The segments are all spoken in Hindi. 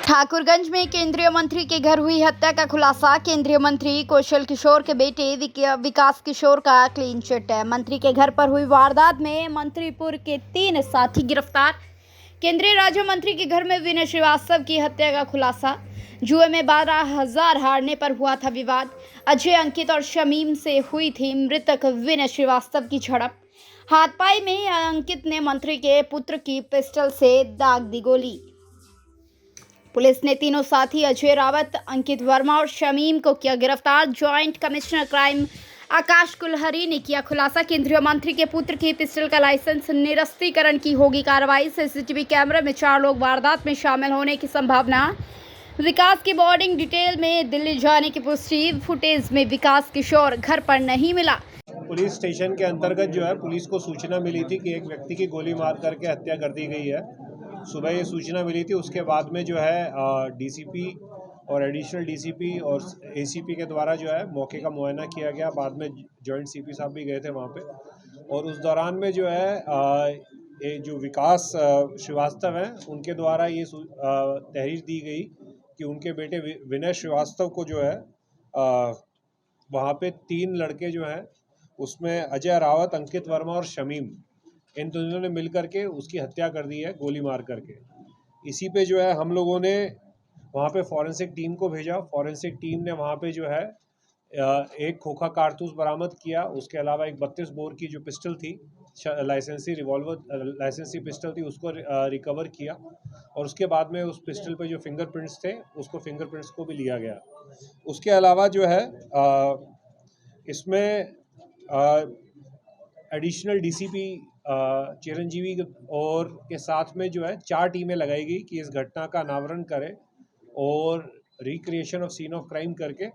ठाकुरगंज में केंद्रीय मंत्री के घर हुई हत्या का खुलासा। केंद्रीय मंत्री कौशल किशोर के बेटे विकास किशोर का क्लीन चिट है। मंत्री के घर पर हुई वारदात में मंत्रीपुर के 3 साथी गिरफ्तार। केंद्रीय राज्य मंत्री के घर में विनय श्रीवास्तव की हत्या का खुलासा। जुए में 12,000 हारने पर हुआ था विवाद। अजय, अंकित और शमीम से हुई थी मृतक विनय श्रीवास्तव की झड़प। हाथापाई में अंकित ने मंत्री के पुत्र की पिस्टल से दाग दी गोली। पुलिस ने तीनों साथी अजय रावत, अंकित वर्मा और शमीम को किया गिरफ्तार। ज्वाइंट कमिश्नर क्राइम आकाश कुलहरी ने किया खुलासा। केंद्रीय मंत्री के पुत्र की पिस्टल का लाइसेंस निरस्तीकरण की होगी कार्रवाई। सीसीटीवी कैमरे में 4 लोग वारदात में शामिल होने की संभावना। विकास की बोर्डिंग डिटेल में दिल्ली जाने की पुष्टि। फुटेज में विकास किशोर घर पर नहीं मिला। पुलिस स्टेशन के अंतर्गत जो है पुलिस को सूचना मिली थी कि एक व्यक्ति की गोली मार करके हत्या कर दी गई है। सुबह ये सूचना मिली थी। उसके बाद में जो है डीसीपी और एडिशनल डीसीपी और एसीपी के द्वारा जो है मौके का मुआयना किया गया। बाद में जॉइंट सीपी साहब भी गए थे वहाँ पे, और उस दौरान में जो है ये जो विकास श्रीवास्तव हैं उनके द्वारा ये तहरीर दी गई कि उनके बेटे विनय श्रीवास्तव को जो है वहाँ पे 3 लड़के जो हैं, उसमें अजय रावत, अंकित वर्मा और शमीम, इन दोनों ने मिल करके उसकी हत्या कर दी है गोली मार करके। इसी पे जो है हम लोगों ने वहाँ पे फॉरेंसिक टीम को भेजा। फॉरेंसिक टीम ने वहाँ पे जो है एक खोखा कारतूस बरामद किया। उसके अलावा एक 32 बोर की जो पिस्टल थी, लाइसेंसी पिस्टल थी, उसको रिकवर किया। और उसके बाद में उस पिस्टल पे जो फिंगरप्रिंट्स थे, उसको फिंगरप्रिंट्स को भी लिया गया। उसके अलावा जो है इसमें एडिशनल डीसीपी चिरंजीवी और के साथ में जो है 4 टीमें लगाई गई कि इस घटना का अनावरण करें और recreation of scene of crime करके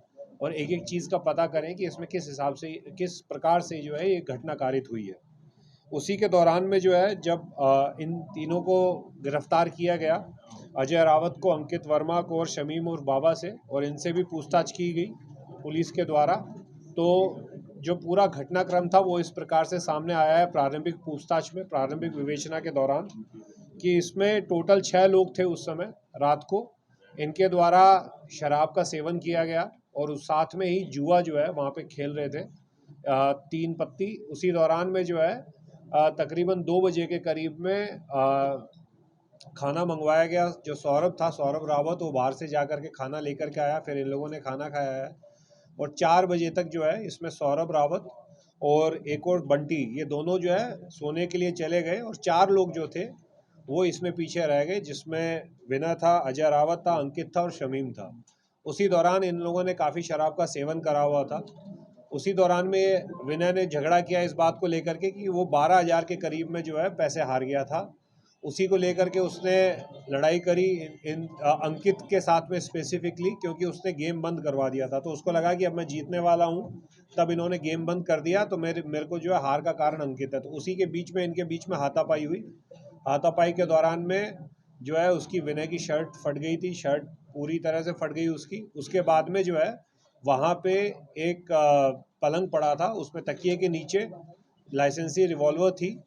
और एक एक चीज़ का पता करें कि इसमें किस हिसाब से, किस प्रकार से जो है ये घटना कारित हुई है। उसी के दौरान में जो है जब इन तीनों को गिरफ्तार किया गया, अजय रावत को, अंकित वर्मा को और शमीम और बाबा से, और इनसे भी पूछताछ की गई पुलिस के द्वारा। तो जो पूरा घटनाक्रम था वो इस प्रकार से सामने आया है प्रारंभिक पूछताछ में, प्रारंभिक विवेचना के दौरान, कि इसमें टोटल 6 लोग थे उस समय रात को। इनके द्वारा शराब का सेवन किया गया और उस साथ में ही जुआ जो है वहाँ पे खेल रहे थे 3 पत्ती। उसी दौरान में जो है तकरीबन 2 बजे के करीब में खाना मंगवाया गया। जो सौरभ था, सौरभ रावत, वो बाहर से जा कर के खाना लेकर के आया। फिर इन लोगों ने खाना खाया है और 4 बजे तक जो है इसमें सौरभ रावत और एक और बंटी, ये दोनों जो है सोने के लिए चले गए और 4 लोग जो थे वो इसमें पीछे रह गए, जिसमें विनय था, अजय रावत था, अंकित था और शमीम था। उसी दौरान इन लोगों ने काफ़ी शराब का सेवन करा हुआ था। उसी दौरान में विनय ने झगड़ा किया इस बात को लेकर के कि वो 12,000 के करीब में जो है पैसे हार गया था। उसी को लेकर के उसने लड़ाई करी अंकित के साथ में स्पेसिफिकली, क्योंकि उसने गेम बंद करवा दिया था। तो उसको लगा कि अब मैं जीतने वाला हूँ, तब इन्होंने गेम बंद कर दिया। तो मेरे को जो है हार का कारण अंकित है। तो उसी के बीच में इनके बीच में हाथापाई हुई। हाथापाई के दौरान में जो है उसकी विनय की शर्ट फट गई थी, शर्ट पूरी तरह से फट गई उसकी। उसके बाद में जो है वहाँ पे एक पलंग पड़ा था, उसमें तकिए के नीचे लाइसेंसी रिवॉल्वर थी।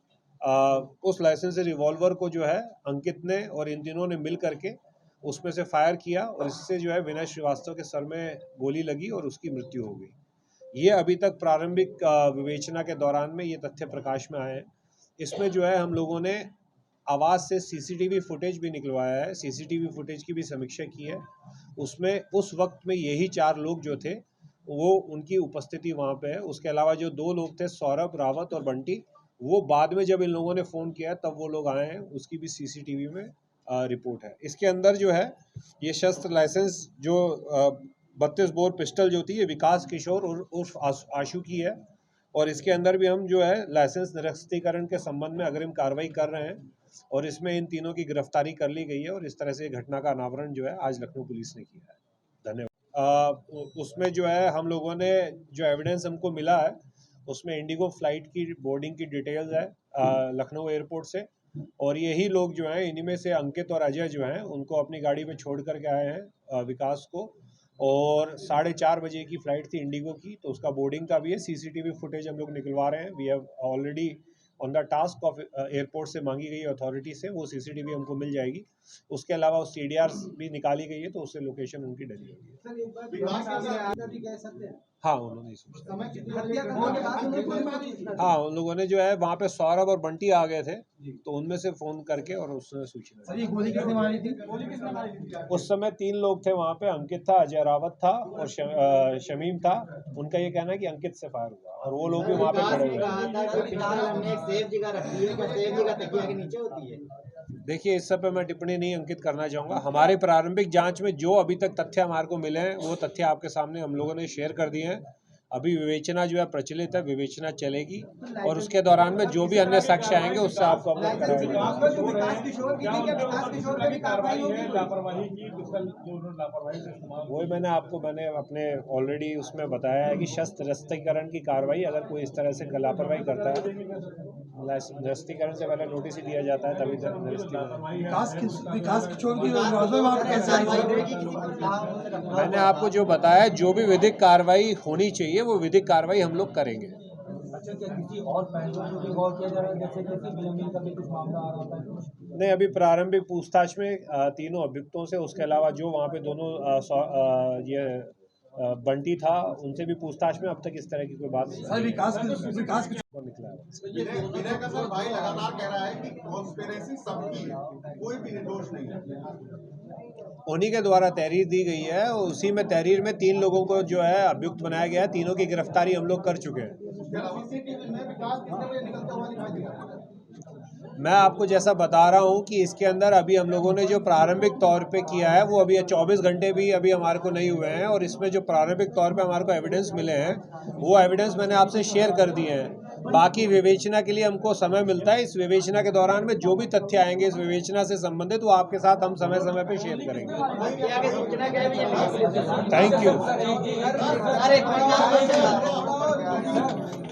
उस लाइसेंसी रिवॉल्वर को जो है अंकित ने और इन तीनों ने मिल करके उसमें से फायर किया और इससे जो है विनय श्रीवास्तव के सर में गोली लगी और उसकी मृत्यु हो गई। ये अभी तक प्रारंभिक विवेचना के दौरान में ये तथ्य प्रकाश में आए हैं। इसमें जो है हम लोगों ने आवाज़ से सीसीटीवी फुटेज भी निकलवाया है, सीसीटीवी फुटेज की भी समीक्षा की है। उसमें उस वक्त में यही 4 लोग जो थे वो, उनकी उपस्थिति वहाँ पे है। उसके अलावा जो 2 लोग थे, सौरभ रावत और बंटी, वो बाद में जब इन लोगों ने फ़ोन किया तब वो लोग आए हैं, उसकी भी सीसीटीवी में रिपोर्ट है। इसके अंदर जो है ये शस्त्र लाइसेंस जो 32 बोर पिस्टल जो थी, ये विकास किशोर और उर्फ आशु की है। और इसके अंदर भी हम जो है लाइसेंस निरस्तीकरण के संबंध में अग्रिम कार्रवाई कर रहे हैं और इसमें इन तीनों की गिरफ्तारी कर ली गई है और इस तरह से घटना का अनावरण जो है आज लखनऊ पुलिस ने किया है। धन्यवाद। उसमें जो है हम लोगों ने जो एविडेंस हमको मिला है उसमें इंडिगो फ्लाइट की बोर्डिंग की डिटेल्स है लखनऊ एयरपोर्ट से, और यही लोग जो हैं, इन्हीं में से अंकित और अजय जो हैं, उनको अपनी गाड़ी में छोड़ करके आए हैं विकास को। और 4:30 बजे की फ़्लाइट थी इंडिगो की, तो उसका बोर्डिंग का भी है। सीसीटीवी फुटेज हम लोग निकलवा रहे हैं। We have already on the task of airport से मांगी गई अथॉरिटी से, वो सीसीटीवी हमको मिल जाएगी। उसके अलावा उस सीडीआर भी निकाली गई है, तो उससे लोकेशन उनकी डली हुई है। हाँ, उन्होंने ही सूचना दी। हाँ, उन लोगों ने जो है वहाँ पे सौरभ और बंटी आ गए थे, तो उनमें से फ़ोन करके और उसने सूचना दी। गोली किसने मारी थी? उस समय 3 लोग थे वहाँ पे, अंकित था, अजय रावत था और शमीम था। उनका ये कहना है कि अंकित से फायर हुआ और वो लोग भी वहाँ पे खड़े हुए हैं। देखिए, इस सब पे मैं टिप्पणी नहीं अंकित करना चाहूँगा। हमारे प्रारंभिक जांच में जो अभी तक तथ्य हमारे को मिले हैं, वो तथ्य आपके सामने हम लोगों ने शेयर कर दिए हैं। अभी विवेचना जो है प्रचलित है, विवेचना चलेगी और उसके दौरान में जो भी अन्य साक्ष्य आएंगे उससे आपको अवगत कराएंगे। वही मैंने अपने ऑलरेडी उसमें बताया है कि शस्त्र निरस्तीकरण की कार्रवाई, अगर कोई इस तरह से लापरवाही करता है, निरस्तीकरण से पहले नोटिस ही दिया जाता है, तभी तक विकास किशोर की मैंने आपको जो बताया, जो भी विधिक कार्रवाई होनी चाहिए वो विधिक कार्रवाई हम लोग करेंगे। अच्छा, क्या किसी और पहलुओं को भी गौर किया जा रहा है, जैसे बीएमएल का भी कुछ मामला आ रहा था? नहीं, अभी प्रारंभिक पूछताछ में तीनों अभियुक्तों से, उसके अलावा जो वहाँ पे दोनों बंटी था, उनसे भी पूछताछ में अब तक इस तरह की कोई बात विकास निकला है। विनय का सर भाई लगातार कह रहा है कि कॉन्स्पिरेसी सबकी है, कोई भी निर्दोष नहीं है। उन्हीं के द्वारा तहरीर दी गई है, उसी में तहरीर में 3 लोगों को जो है अभियुक्त बनाया गया है। तीनों की गिरफ्तारी हम लोग कर चुके हैं। मैं आपको जैसा बता रहा हूं कि इसके अंदर अभी हम लोगों ने जो प्रारंभिक तौर पे किया है, वो अभी 24 घंटे भी अभी हमारे को नहीं हुए हैं, और इसमें जो प्रारंभिक तौर पे हमारे को एविडेंस मिले हैं, वो एविडेंस मैंने आपसे शेयर कर दिए हैं। बाकी विवेचना के लिए हमको समय मिलता है। इस विवेचना के दौरान में जो भी तथ्य आएंगे इस विवेचना से संबंधित, वो आपके साथ हम समय समय पे शेयर करेंगे। Thank you.